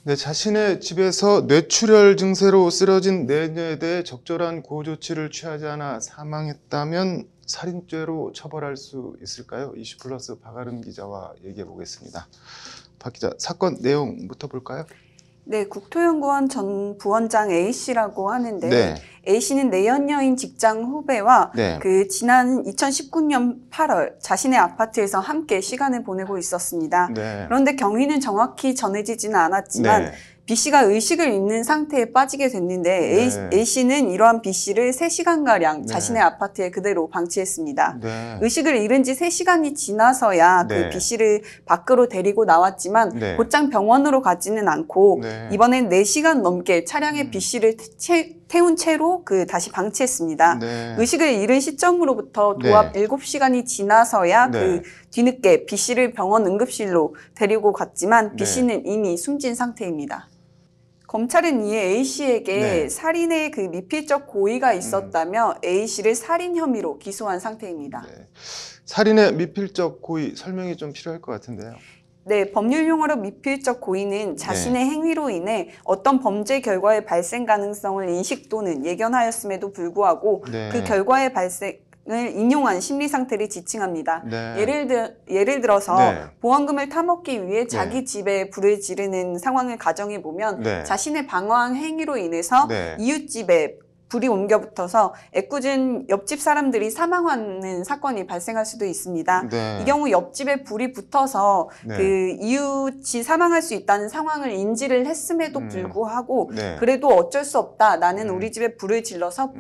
네, 자신의 집에서 뇌출혈 증세로 쓰러진 내녀에 대해 적절한 구호 조치를 취하지 않아 사망했다면 살인죄로 처벌할 수 있을까요? 이슈플러스 박아름 기자와 얘기해 보겠습니다. 박 기자, 사건 내용부터 볼까요? 네, 국토연구원 전 부원장 A씨라고 하는데 네. A씨는 내연녀인 직장 후배와 네. 지난 2019년 8월 자신의 아파트에서 함께 시간을 보내고 있었습니다. 네. 그런데 경위는 정확히 전해지지는 않았지만 네. B씨가 의식을 잃는 상태에 빠지게 됐는데 네. A씨는 이러한 B씨를 3시간가량 네. 자신의 아파트에 그대로 방치했습니다. 네. 의식을 잃은 지 3시간이 지나서야 네. 그 B씨를 밖으로 데리고 나왔지만 네. 곧장 병원으로 가지는 않고 네. 이번엔 4시간 넘게 차량에 B씨를 태운 채로 다시 방치했습니다. 네. 의식을 잃은 시점으로부터 도합 네. 7시간이 지나서야 네. 뒤늦게 B씨를 병원 응급실로 데리고 갔지만 네. B씨는 이미 숨진 상태입니다. 검찰은 이에 A씨에게 네. 살인의 미필적 고의가 있었다며 A씨를 살인 혐의로 기소한 상태입니다. 네. 살인의 미필적 고의 설명이 좀 필요할 것 같은데요. 네, 법률 용어로 미필적 고의는 자신의 행위로 인해 어떤 범죄 결과의 발생 가능성을 인식 또는 예견하였음에도 불구하고 네. 그 결과의 발생을 인용한 심리 상태를 지칭합니다. 네. 예를 들어서 네. 보험금을 타먹기 위해 자기 네. 집에 불을 지르는 상황을 가정해 보면 네. 자신의 방어한 행위로 인해서 네. 이웃집에 불이 옮겨 붙어서 애꿎은 옆집 사람들이 사망하는 사건이 발생할 수도 있습니다. 네. 이 경우 옆집에 불이 붙어서 네. 이웃이 사망할 수 있다는 상황을 인지를 했음에도 불구하고 네. 그래도 어쩔 수 없다. 나는 우리 집에 불을 질러서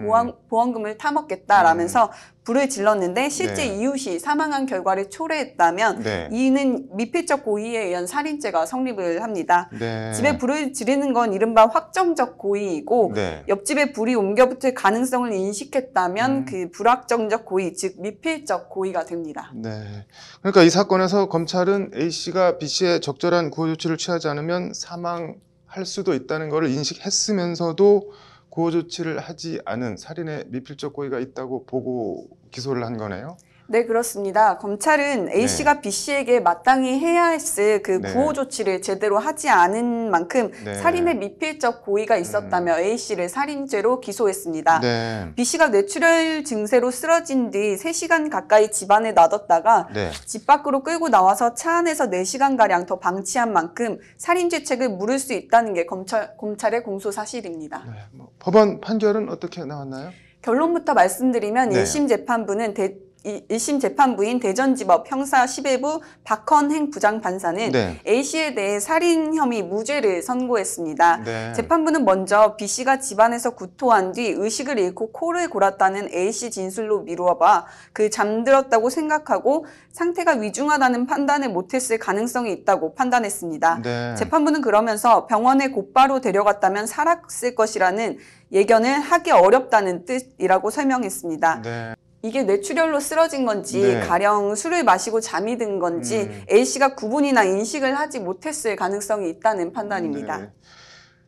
보험금을 타먹겠다라면서 불을 질렀는데 실제 네. 이웃이 사망한 결과를 초래했다면 네. 이는 미필적 고의에 의한 살인죄가 성립을 합니다. 네. 집에 불을 지르는 건 이른바 확정적 고의이고 네. 옆집에 불이 옮겨붙을 가능성을 인식했다면 그 불확정적 고의, 즉 미필적 고의가 됩니다. 네. 그러니까 이 사건에서 검찰은 A씨가 B씨의 적절한 구호 조치를 취하지 않으면 사망할 수도 있다는 것을 인식했으면서도 구호 조치를 하지 않은 살인의 미필적 고의가 있다고 보고 기소를 한 거네요. 네, 그렇습니다. 검찰은 A씨가 B씨에게 마땅히 해야 했을 네. 구호 조치를 제대로 하지 않은 만큼 네. 살인의 미필적 고의가 있었다며 A씨를 살인죄로 기소했습니다. 네. B씨가 뇌출혈 증세로 쓰러진 뒤 3시간 가까이 집안에 놔뒀다가 네. 집 밖으로 끌고 나와서 차 안에서 4시간가량 더 방치한 만큼 살인죄책을 물을 수 있다는 게 검찰의 공소 사실입니다. 네. 법원 판결은 어떻게 나왔나요? 결론부터 말씀드리면 네. 1심 재판부인 대전지법 형사 11부 박헌행 부장판사는 네. A씨에 대해 살인 혐의 무죄를 선고했습니다. 네. 재판부는 먼저 B씨가 집안에서 구토한 뒤 의식을 잃고 코를 골았다는 A씨 진술로 미루어봐 잠들었다고 생각하고 상태가 위중하다는 판단을 못했을 가능성이 있다고 판단했습니다. 네. 재판부는 그러면서 병원에 곧바로 데려갔다면 살았을 것이라는 예견을 하기 어렵다는 뜻이라고 설명했습니다. 네. 이게 뇌출혈로 쓰러진 건지 네. 가령 술을 마시고 잠이 든 건지 A씨가 구분이나 인식을 하지 못했을 가능성이 있다는 판단입니다. 네.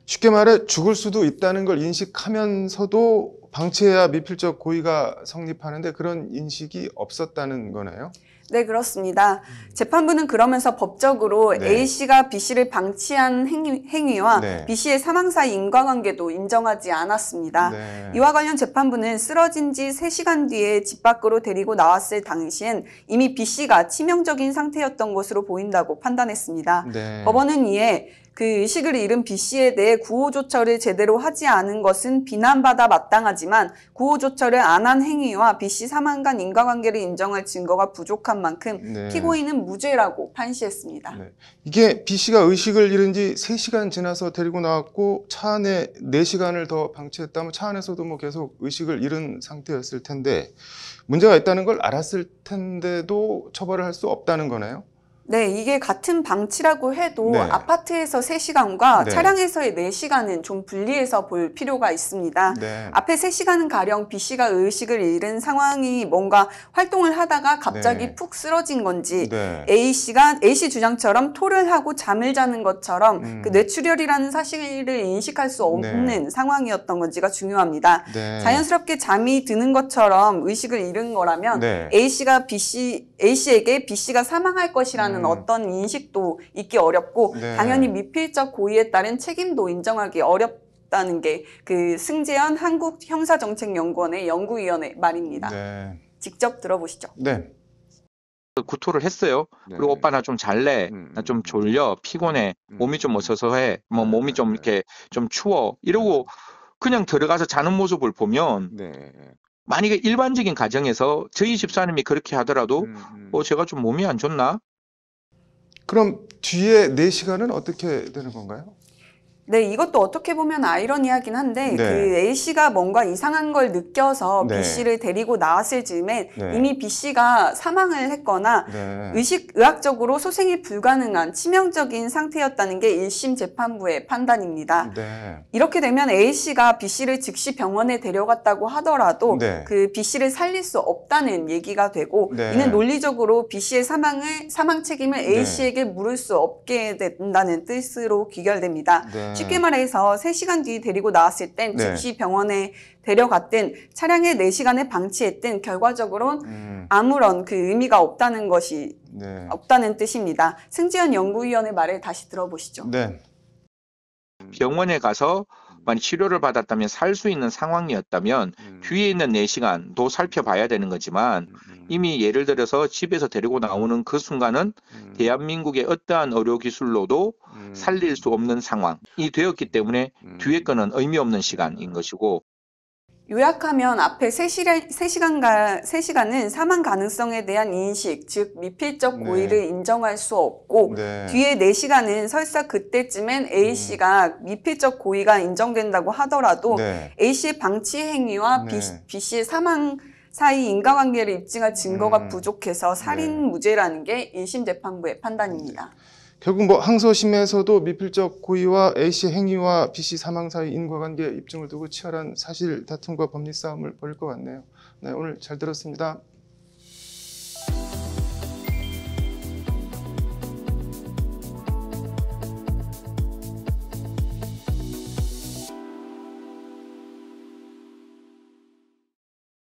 쉽게 말해 죽을 수도 있다는 걸 인식하면서도 방치해야 미필적 고의가 성립하는데 그런 인식이 없었다는 거네요. 네, 그렇습니다. 재판부는 그러면서 법적으로 네. A씨가 B씨를 방치한 행위와 네. B씨의 사망 사이 인과관계도 인정하지 않았습니다. 네. 이와 관련 재판부는 쓰러진 지 3시간 뒤에 집 밖으로 데리고 나왔을 당시엔 이미 B씨가 치명적인 상태였던 것으로 보인다고 판단했습니다. 네. 법원은 이에 의식을 잃은 B씨에 대해 구호조처를 제대로 하지 않은 것은 비난받아 마땅하지만 구호조처를 안 한 행위와 B씨 사망 간 인과관계를 인정할 증거가 부족한 만큼 네. 피고인은 무죄라고 판시했습니다. 네. 이게 B씨가 의식을 잃은 지 3시간 지나서 데리고 나왔고 차 안에 4시간을 더 방치했다면 차 안에서도 계속 의식을 잃은 상태였을 텐데 문제가 있다는 걸 알았을 텐데도 처벌을 할 수 없다는 거네요. 네, 이게 같은 방치라고 해도 네. 아파트에서 3시간과 네. 차량에서의 4시간은 좀 분리해서 볼 필요가 있습니다. 네. 앞에 3시간은 가령 B씨가 의식을 잃은 상황이 뭔가 활동을 하다가 갑자기 네. 푹 쓰러진 건지 네. A씨 주장처럼 토를 하고 잠을 자는 것처럼 뇌출혈이라는 사실을 인식할 수 없는 상황이었던 건지가 중요합니다. 네. 자연스럽게 잠이 드는 것처럼 의식을 잃은 거라면 네. A씨에게 B씨가 사망할 것이라는 대해서는 어떤 인식도 있기 어렵고 네. 당연히 미필적 고의에 따른 책임도 인정하기 어렵다는 게 그 승재현 한국형사정책연구원의 연구위원의 말입니다. 네. 직접 들어보시죠. 네. 구토를 했어요. 네. 그리고 오빠 나 좀 잘래. 나 좀 졸려. 피곤해. 몸이 좀 어서서해. 뭐 몸이 좀 이렇게 좀 추워. 이러고 그냥 들어가서 자는 모습을 보면 네. 만약에 일반적인 가정에서 저희 집사님이 그렇게 하더라도 제가 좀 몸이 안 좋나? 그럼 뒤에 4시간은 어떻게 되는 건가요? 네, 이것도 어떻게 보면 아이러니하긴 한데 네. 그 A씨가 뭔가 이상한 걸 느껴서 네. B씨를 데리고 나왔을 즈음에 네. 이미 B씨가 사망을 했거나 네. 의학적으로 소생이 불가능한 치명적인 상태였다는 게 1심 재판부의 판단입니다. 네. 이렇게 되면 A씨가 B씨를 즉시 병원에 데려갔다고 하더라도 네. 그 B씨를 살릴 수 없다는 얘기가 되고 네. 이는 논리적으로 B씨의 사망 책임을 A씨에게 물을 수 없게 된다는 뜻으로 귀결됩니다. 네. 쉽게 말해서 3시간 뒤 데리고 나왔을 땐 네. 즉시 병원에 데려갔든 차량에 4시간을 방치했든 결과적으로 아무런 그 의미가 없다는 것이 네. 없다는 뜻입니다. 승지현 연구위원의 말을 다시 들어보시죠. 네. 병원에 가서 만약 치료를 받았다면 살 수 있는 상황이었다면 뒤에 있는 4시간도 살펴봐야 되는 거지만 이미 예를 들어서 집에서 데리고 나오는 그 순간은 대한민국의 어떠한 의료기술로도 살릴 수 없는 상황이 되었기 때문에 뒤에 거는 의미 없는 시간인 것이고 요약하면 앞에 3시간은 사망 가능성에 대한 인식, 즉 미필적 고의를 인정할 수 없고 네. 뒤에 4시간은 설사 그때쯤엔 A씨가 미필적 고의가 인정된다고 하더라도 네. A씨의 방치 행위와 네. B씨의 사망 사이 인과관계를 입증할 증거가 부족해서 살인 무죄라는 게 1심 재판부의 판단입니다. 결국 뭐 항소심에서도 미필적 고의와 A씨 행위와 B씨 사망 사이 인과관계 입증을 두고 치열한 사실 다툼과 법리 싸움을 벌일 것 같네요. 네, 오늘 잘 들었습니다.